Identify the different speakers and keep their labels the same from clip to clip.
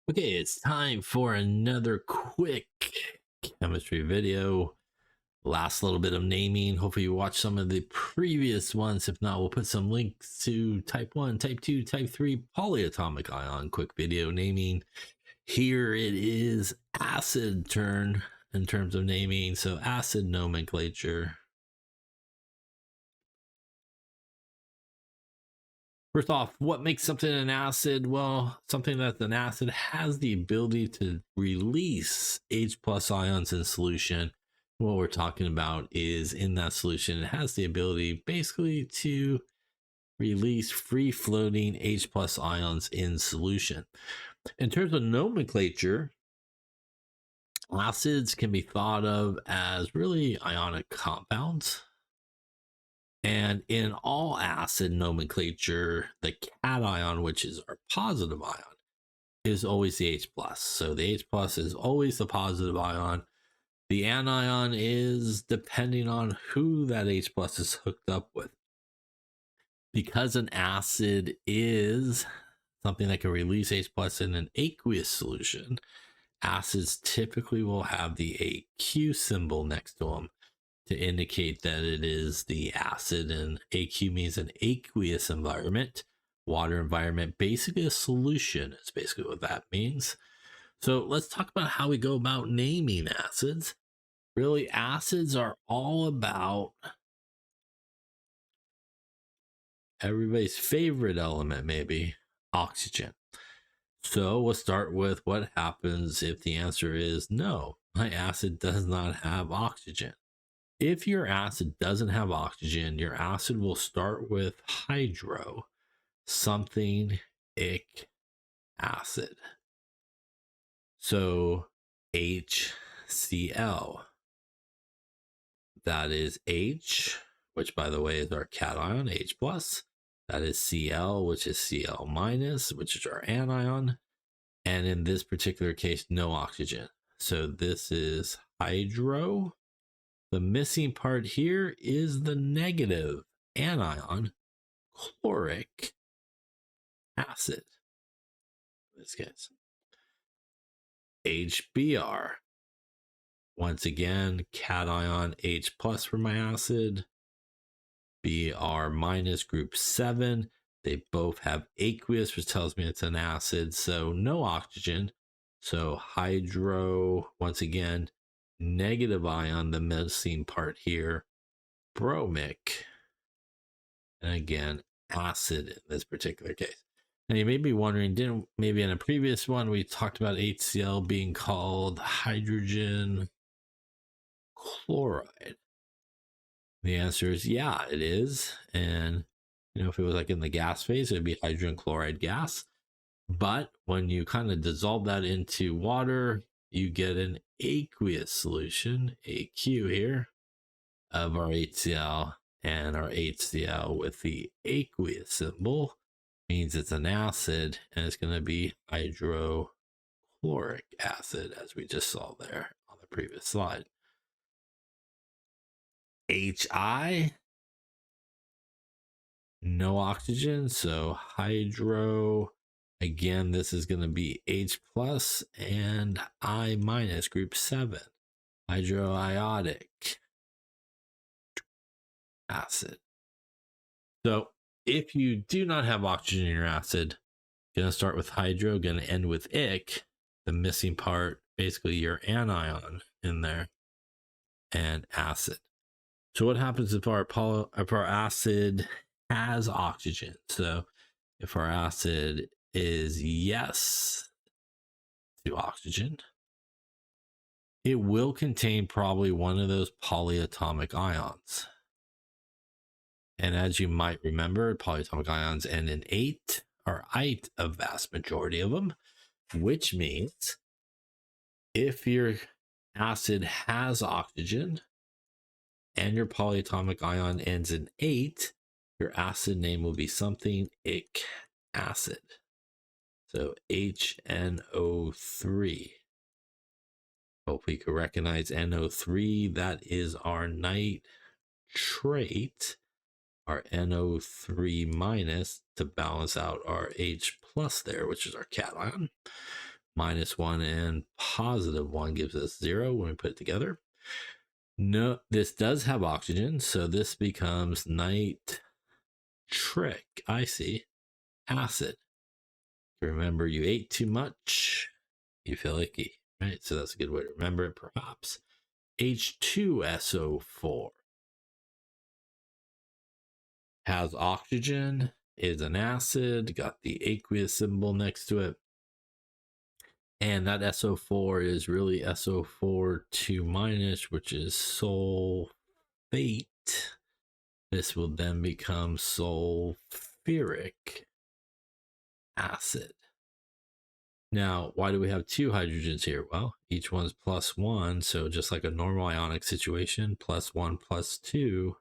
Speaker 1: Okay, it's time for another quick chemistry video. Last little bit of naming. Hopefully you watched some of the previous ones. If not, we'll put some links to type 1, type 2, type 3 polyatomic ion quick video naming. Here it is acid turn in terms of naming. So acid nomenclature. First off, what makes something an acid? Well, something that's an acid has the ability to release H plus ions in solution. What we're talking about is in that solution, it has the ability basically to release free floating H plus ions in solution. In terms of nomenclature, acids can be thought of as really ionic compounds. And in all acid nomenclature, the cation, which is our positive ion, is always the H plus. So the H plus is always the positive ion. The anion is depending on who that H plus is hooked up with. Because an acid is something that can release H plus in an aqueous solution, acids typically will have the AQ symbol next to them to indicate that it is the acid, and AQ means an aqueous environment, water environment, basically a solution is basically what that means. So let's talk about how we go about naming acids. Really, acids are all about everybody's favorite element, maybe oxygen. So we'll start with what happens if the answer is no, my acid does not have oxygen. If your acid doesn't have oxygen, your acid will start with hydro, something ic acid. So HCl. That is H, which by the way is our cation, H plus. That is Cl, which is Cl minus, which is our anion. And in this particular case, no oxygen. So this is hydro. The missing part here is the negative anion, chloric acid. In this case, HBr. Once again, cation H plus for my acid. Br minus group 7. They both have aqueous, which tells me it's an acid, so no oxygen. So hydro, once again, negative ion, the missing part here, bromic, and again, acid in this particular case. And you may be wondering, didn't maybe in a previous one we talked about HCl being called hydrogen chloride? The answer is yeah, it is. And if it was like in the gas phase, it'd be hydrogen chloride gas. But when you kind of dissolve that into water, you get an aqueous solution, AQ here, of our HCl, and our HCl with the aqueous symbol means it's an acid, and it's going to be hydrochloric acid, as we just saw there on the previous slide. HI, no oxygen, so hydro. Again, this is going to be H plus and I minus, group 7, hydroiodic acid. So if you do not have oxygen in your acid, going to start with hydro, going to end with ic, the missing part, basically your anion in there, and acid. So what happens if our acid has oxygen? So if our acid is yes to oxygen, it will contain probably one of those polyatomic ions. And as you might remember, polyatomic ions end in ate, or ite, a vast majority of them, which means if your acid has oxygen and your polyatomic ion ends in ate, your acid name will be something ic acid. So HNO3. Hopefully you can recognize NO3. That is our nitrate, our NO3 minus, to balance out our H plus there, which is our cation. -1 and +1 gives us 0 when we put it together. No, this does have oxygen, so this becomes nitric acid. Remember, you ate too much, you feel icky, right? So that's a good way to remember it, perhaps. H2SO4 has oxygen, is an acid, got the aqueous symbol next to it. And that SO4 is really SO4 2-, which is sulfate. This will then become sulfuric acid. Now, why do we have 2 hydrogens here? Well, each one's +1, so just like a normal ionic situation, +1 +2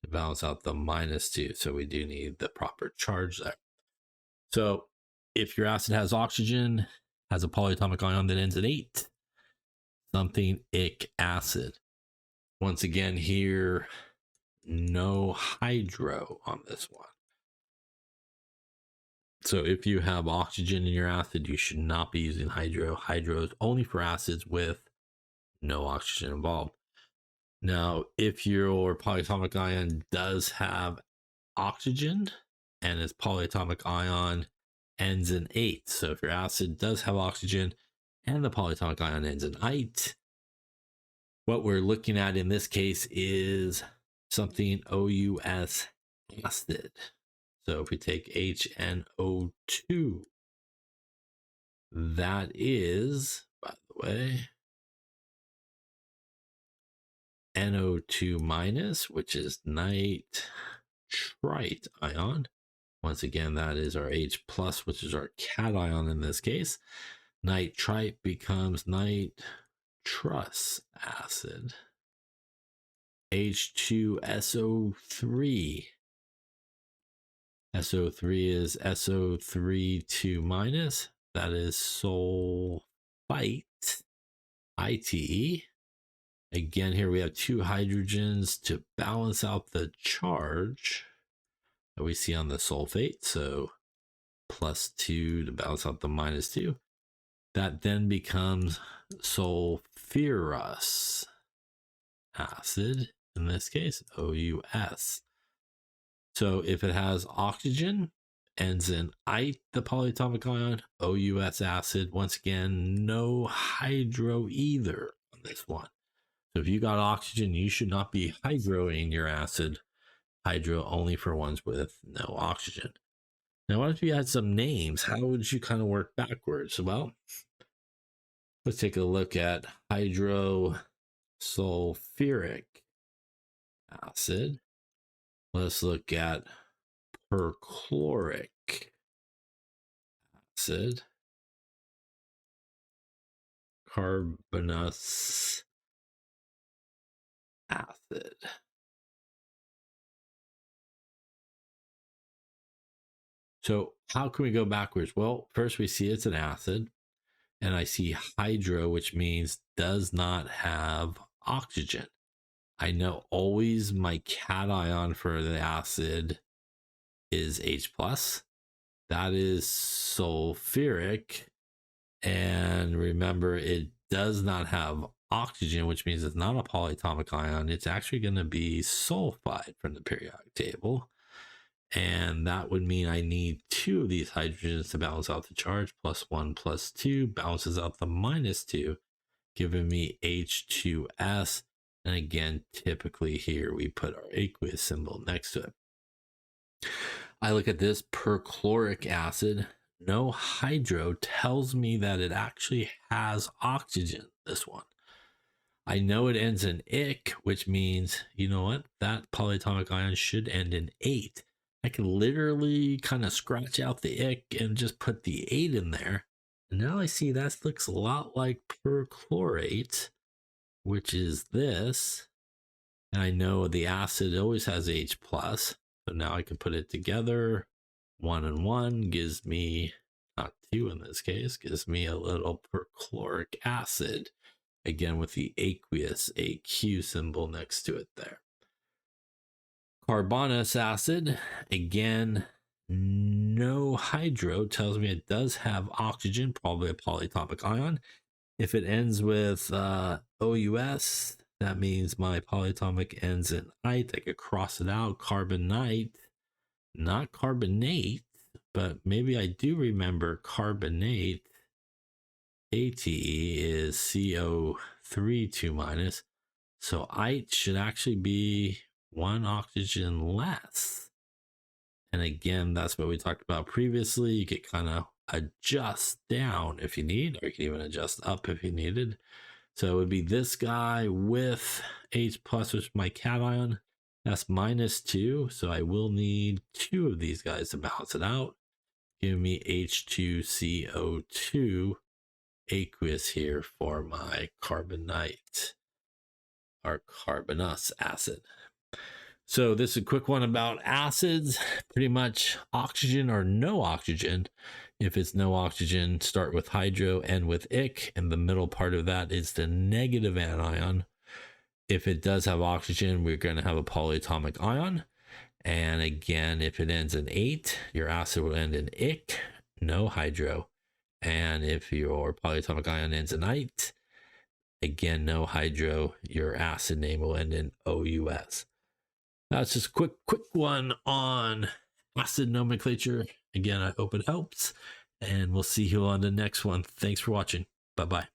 Speaker 1: to balance out the -2. So we do need the proper charge there. So if your acid has oxygen, has a polyatomic ion that ends in 8, something ic acid. Once again here, no hydro on this one. So if you have oxygen in your acid, you should not be using hydro. Hydro is only for acids with no oxygen involved. Now, if your polyatomic ion does have oxygen and its polyatomic ion ends in 8, so if your acid does have oxygen and the polyatomic ion ends in 8, what we're looking at in this case is something OUS acid. So if we take HNO2, that is, by the way, NO2-, which is nitrite ion. Once again, that is our H+, which is our cation in this case. Nitrite becomes nitrous acid. H2SO3. SO3 is SO3 2-. That is sulfite, ITE. Again, here we have 2 hydrogens to balance out the charge that we see on the sulfate. So +2 to balance out the -2. That then becomes sulfurous acid, in this case, OUS. So if it has oxygen, ends in ite, the polyatomic ion, OUS acid. Once again, no hydro either on this one. So if you got oxygen, you should not be hydroing your acid. Hydro only for ones with no oxygen. Now, what if you had some names? How would you kind of work backwards? Well, let's take a look at hydrosulfuric acid. Let's look at perchloric acid, carbonous acid. So how can we go backwards? Well, first we see it's an acid, and I see hydro, which means does not have oxygen. I know always my cation for the acid is H+. That is sulfuric. And remember, it does not have oxygen, which means it's not a polyatomic ion. It's actually going to be sulfide from the periodic table. And that would mean I need 2 of these hydrogens to balance out the charge. +1 +2 balances out the -2, giving me H2S. And again, typically here we put our aqueous symbol next to it. I look at this perchloric acid. No hydro tells me that it actually has oxygen, this one. I know it ends in ic, which means, you know what? That polyatomic ion should end in 8. I can literally kind of scratch out the ic and just put the 8 in there. And now I see that looks a lot like perchlorate, which is this. And I know the acid always has H+. So now I can put it together. 1 and 1 gives me, not 2 in this case, gives me a little perchloric acid. Again, with the aqueous AQ symbol next to it there. Carbonous acid, again, no hydro tells me it does have oxygen, probably a polyatomic ion. If it ends with OUS, that means my polyatomic ends in ite. I could cross it out. Carbonite, not carbonate, but maybe I do remember carbonate. ATE is CO3 2 minus. So ite should actually be one oxygen less. And again, that's what we talked about previously. You could kind of adjust down if you need, or you can even adjust up if you needed. So it would be this guy with H plus, which is my cation. That's -2. So I will need 2 of these guys to balance it out. Give me H2CO2 aqueous here for my carbonite or carbonous acid. So this is a quick one about acids. Pretty much oxygen or no oxygen. If it's no oxygen, start with hydro, end with ic, and the middle part of that is the negative anion. If it does have oxygen, we're going to have a polyatomic ion. And again, if it ends in 8, your acid will end in ic, no hydro. And if your polyatomic ion ends in ite, again, no hydro, your acid name will end in OUS. That's just a quick one on acid nomenclature. Again, I hope it helps, and we'll see you on the next one. Thanks for watching. Bye-bye.